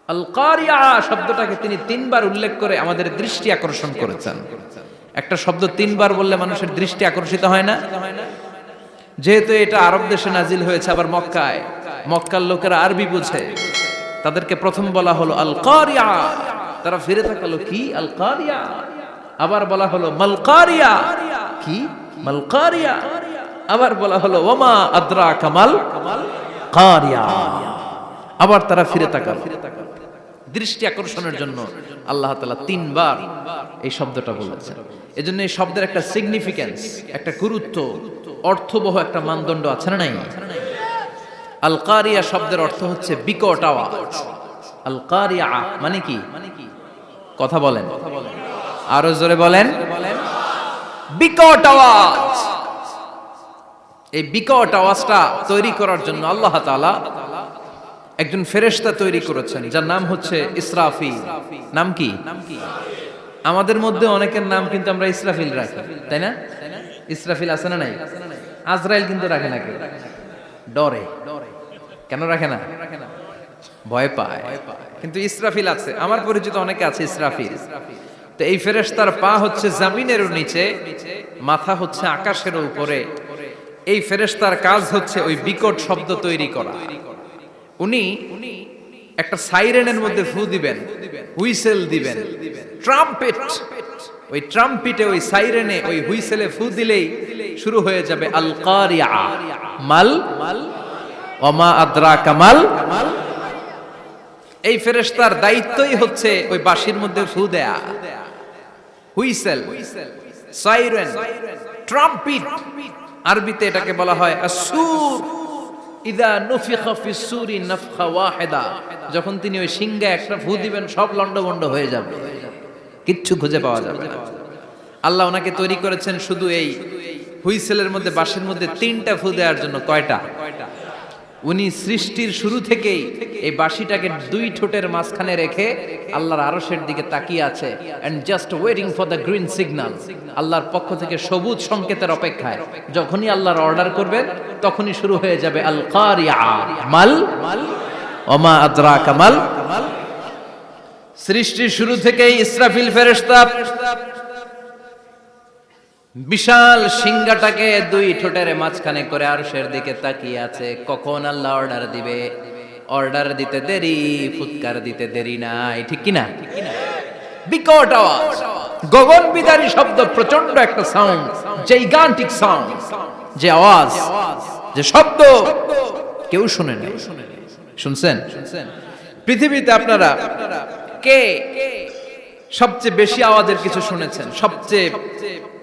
আল কারিয়া শব্দটাকে তিনি তিনবার উল্লেখ করে আমাদের দৃষ্টি আকর্ষণ করেছেন। একটা শব্দ তিনবার বললে মানুষের দৃষ্টি আকর্ষিত হয় না? যেহেতু এটা আরব দেশে নাজিল হয়েছে, আবার মক্কায়, মক্কার লোকেরা আরবি বুঝে, তাদেরকে প্রথম বলা হলো আল কারিয়া, তারা ফিরে তাকালো কি আল কারিয়া। আবার বলা হলো মাল কারিয়া, কি মাল কারিয়া। আবার বলা হলো ওমা আদরাকা মাল কারিয়া। আবার তারা ফিরে তাকালো। দৃষ্টি আকর্ষণের জন্য আল্লাহ তাআলা তিনবার এই শব্দটা বলেছেন। এজন্য এই শব্দের একটা সিগনিফিকেন্স, একটা গুরুত্ব, অর্থবহ একটা মানদণ্ড আছে না নাই? আল কারিয়া শব্দের অর্থ হচ্ছে বিকট আওয়াজ। আল কারিয়া মানে কি? কথা বলেন, আরো জোরে বলেন। বিকট আওয়াজ। এই বিকট আওয়াজটা তৈরি করার জন্য আল্লাহ তাআলা একজন ফেরেশতা তৈরি করেছেন, যার নাম হচ্ছে ইসরাফিল। নাম কি? আমাদের মধ্যে অনেকের নাম কিন্তু আমরা ইসরাফিল রাখি, তাই না? ইসরাফিল আছে না নাই? আজরাইল কিন্তু রাখে না, কেউ ডরে। কেন রাখে না? ভয় পায়। কিন্তু ইসরাফিল আছে, আমার পরিচিত অনেকে আছে ইসরাফিল। তো এই ফেরেশতার পা হচ্ছে জমিনের নিচে, মাথা হচ্ছে আকাশের উপরে। এই ফেরেশতার কাজ হচ্ছে ওই বিকট শব্দ তৈরি করা। উনি একটা সাইরেনের মধ্যে ফু দিবেন, হুইসেল দিবেন, ট্রাম্পেট। ওই ট্রাম্পিটে, ওই সাইরেনে, ওই হুইসেলে ফু দিলেই শুরু হয়ে যাবে আল কারিয়া। মাল ওমা আদরাকা মাল। এই ফেরেশতার দায়িত্বই হচ্ছে ওই বাঁশির মধ্যে ফু দেয়া, হুইসেল, সাইরেন, ট্রাম্পিট। আরবিতে এটাকে বলা হয় আসুর। ইদা নুফিখা ফিস সূরি নাফখা ওয়াহিদা, যখন তিনি ওই সিংহে একটা ফু দিবেন সব লন্ডভন্ড হয়ে যাবে, কিচ্ছু খুঁজে পাওয়া যাবে না। আল্লাহ ওনাকে তৈরি করেছেন শুধু এই হুইসেলের মধ্যে, বাঁশির মধ্যে তিনটা ফু দেওয়ার জন্য। কয়টা? উনি সৃষ্টির শুরু থেকেই এই বাঁশিটাকে দুই ঠোঁটের মাঝখানে রেখে আল্লাহর আরশের দিকে তাকিয়ে আছে, and just waiting for the green signal. আল্লাহর পক্ষ থেকে সবুজ সংকেতের অপেক্ষায়। যখনই আল্লাহর অর্ডার করবেন তখনই শুরু হয়ে যাবে আল কারিয়া। মাল ওমা আদরাকা মাল। সৃষ্টির শুরু থেকেই ইসরাফিল ফেরেশতা বিশাল সিংহাটাকে দুই ঠোঁটের মাঝখানে করে আরশের দিকে তাকিয়ে আছে, কখন আল্লাহ অর্ডার দিবে। অর্ডার দিতে দেরি, ফুৎকার দিতে দেরি নাই, ঠিক কিনা? বিকট আওয়াজ, গগন বিদারী শব্দ, প্রচন্ড একটা সাউন্ড, জাইগান্টিক সাউন্ড, যে আওয়াজ, যে শব্দ কেউ শুনে নাই। শুনছেন? পৃথিবীতে আপনারা কে সবচেয়ে বেশি আওয়াজের কিছু শুনেছেন? সবচেয়ে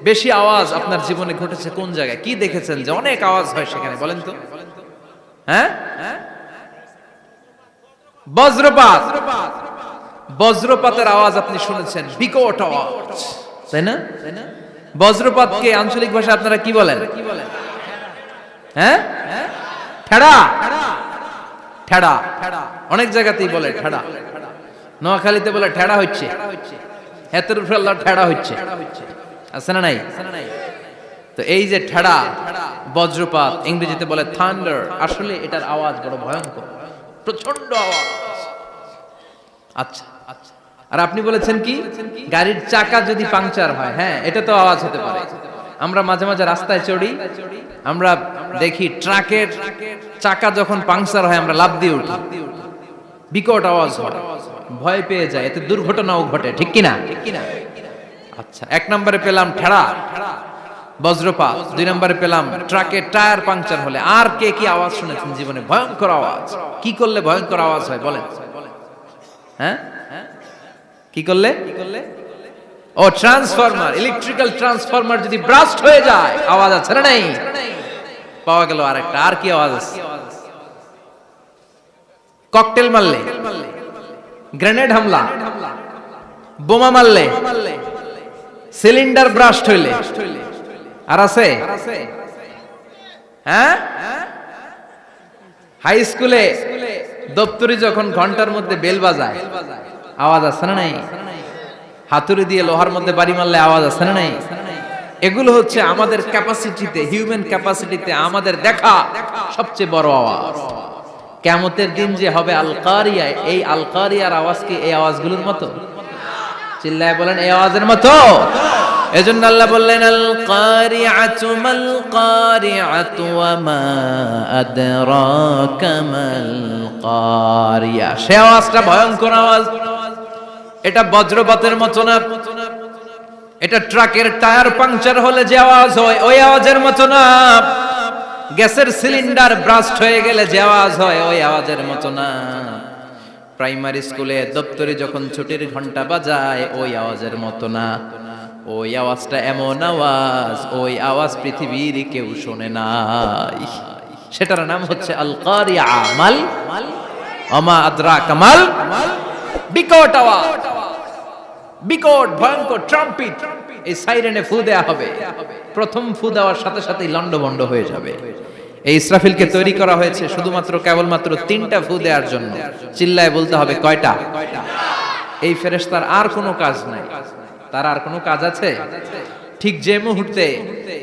বেশি আওয়াজ আপনার জীবনে ঘটেছে কোন জায়গায়? কি দেখেছেন যে অনেক আওয়াজ হয় সেখানে? বলেন তো। হ্যাঁ, বজ্রপাত। বজ্রপাতের আওয়াজ আপনি শুনেছেন, বিকট আওয়াজ, তাই না? বজ্রপাতকে আঞ্চলিক ভাষায় আপনারা কি বলেন? হ্যাঁ, ঠেড়া। ঠেড়া অনেক জায়গাতেই বলে ঠেড়া। নোয়াখালীতে বলে ঠেড়া হচ্ছে, হেতের উপরে আল্লাহ ঠেড়া হচ্ছে, আছে না নাই? তো এই যে ঠেড়া, বজ্রপাত, ইংরেজিতে বলে থান্ডার, আসলে এটার আওয়াজ বড় ভয়ঙ্কর, প্রচন্ড আওয়াজ। আচ্ছা, আর আপনি বলেছেন কি, গাড়ির চাকা যদি পাংচার হয়, হ্যাঁ, এটা তো আওয়াজ হতে পারে। আমরা মাঝে মাঝে রাস্তায় চড়ি, আমরা দেখি ট্রাকের চাকা যখন পাংচার হয় আমরা লাফ দিয়ে উঠি, বিকট আওয়াজ হয়, ভয় পেয়ে যায়, এতে দুর্ঘটনাও ঘটে, ঠিক কিনা? আচ্ছা, এক নম্বরে পেলাম ঠেড়া, বজ্রপাত। দুই নম্বরে পেলাম ট্রাকের টায়ার পাংচার হলে। আর কে কি আওয়াজ শুনেছেন জীবনে? ভয়ঙ্কর আওয়াজ। কি করলে ভয়ঙ্কর আওয়াজ হয় বলেন? হ্যাঁ, কি করলে? ও ট্রান্সফরমার, ইলেকট্রিক্যাল ট্রান্সফরমার যদি ব্রাস্ট হয়ে যায় আওয়াজ আছে না নাই? পাওয়া গেল আরেকটা। আর কি আওয়াজ আছে? ককটেল মারলে, গ্রেনেড হামলা, বোমা মারলে, সিলিন্ডার ব্রাস্ট হইলে। আর আছে? হ্যাঁ, হাই স্কুলে দপ্তরি যখন ঘন্টার মধ্যে বেল বাজায় আওয়াজ আছে না নাই? হাতুড়ি দিয়ে লোহার মধ্যে বাড়ি মারলে আওয়াজ আছে না নাই? এগুলো হচ্ছে আমাদের ক্যাপাসিটিতে, হিউম্যান ক্যাপাসিটিতে আমাদের দেখা সবচেয়ে বড় আওয়াজ। কিয়ামতের দিন যে হবে আল কারিয়া, এই আল কারিয়ার আওয়াজ কি এই আওয়াজগুলোর মতো? চিল্লায় বলেন এই আওয়াজের মতো। এজন্য আল্লাহ বললেন আল কারিআতু মাল কারিআতু ওয়া মা আদরাকা মাল কারিয়া। সে আওয়াজটা ভয়ঙ্কর আওয়াজ, এটা বজ্রপাতের মতো না, এটা ট্রাকের টায়ার পাংচার হলে যে আওয়াজ হয় ওই আওয়াজের মতো না, গ্যাসের সিলিন্ডার ব্রাস্ট হয়ে গেলে যে আওয়াজ হয় ওই আওয়াজের মতো না, প্রাইমারি স্কুলে দপ্তরে যখন ছুটির ঘন্টা বাজায় ওই আওয়াজের মতো না। ওই আওয়াজটা এমন আওয়াজ, ওই আওয়াজ পৃথিবীর কেউ শোনে নাই। সেটার নাম হচ্ছে আল কারিয়া মাল ওমা আদরাকা মাল, বিকট আওয়াজ, বিকট ভয়ঙ্কর ট্রাম্পিট। এই সাইরেনে ফু দেয়া হবে, প্রথম ফু দেওয়ার সাথে সাথেই লন্ডভন্ড হয়ে যাবে। এই ইসরাফিলকে তৈরি করা হয়েছে শুধুমাত্র কেবলমাত্র 3টা ফু দেওয়ার জন্য। চিল্লায় বলতে হবে কয়টা? এই ফেরেশতার আর কোনো কাজ নাই, তার আর কোনো কাজ আছে? ঠিক যে মুহূর্তে,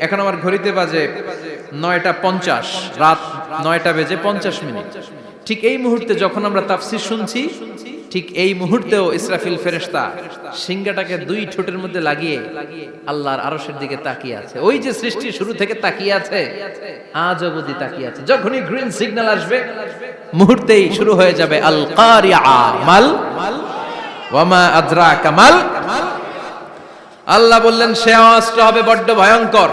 এখন আমার ঘড়িতে বাজে 9:50, রাত 9:50, ঠিক এই মুহূর্তে যখন আমরা তাফসীর শুনছি, ঠিক এই মুহূর্তেও ইসরাফিল ফেরেশতা সিংহাটাকে 2 ঠোঁটের মধ্যে লাগিয়ে আল্লাহর আরশের দিকে তাকিয়ে আছে। ওই যে সৃষ্টি শুরু থেকে তাকিয়ে আছে, আজ অবধি তাকিয়ে আছে। যখনই গ্রিন সিগন্যাল আসবে মুহূর্তেই শুরু হয়ে যাবে আল কারিয়া মাল ওয়া মা আদরাকা মাল। আল্লাহ বললেন সে আওয়াজটা হবে বড্ড ভয়ঙ্কর।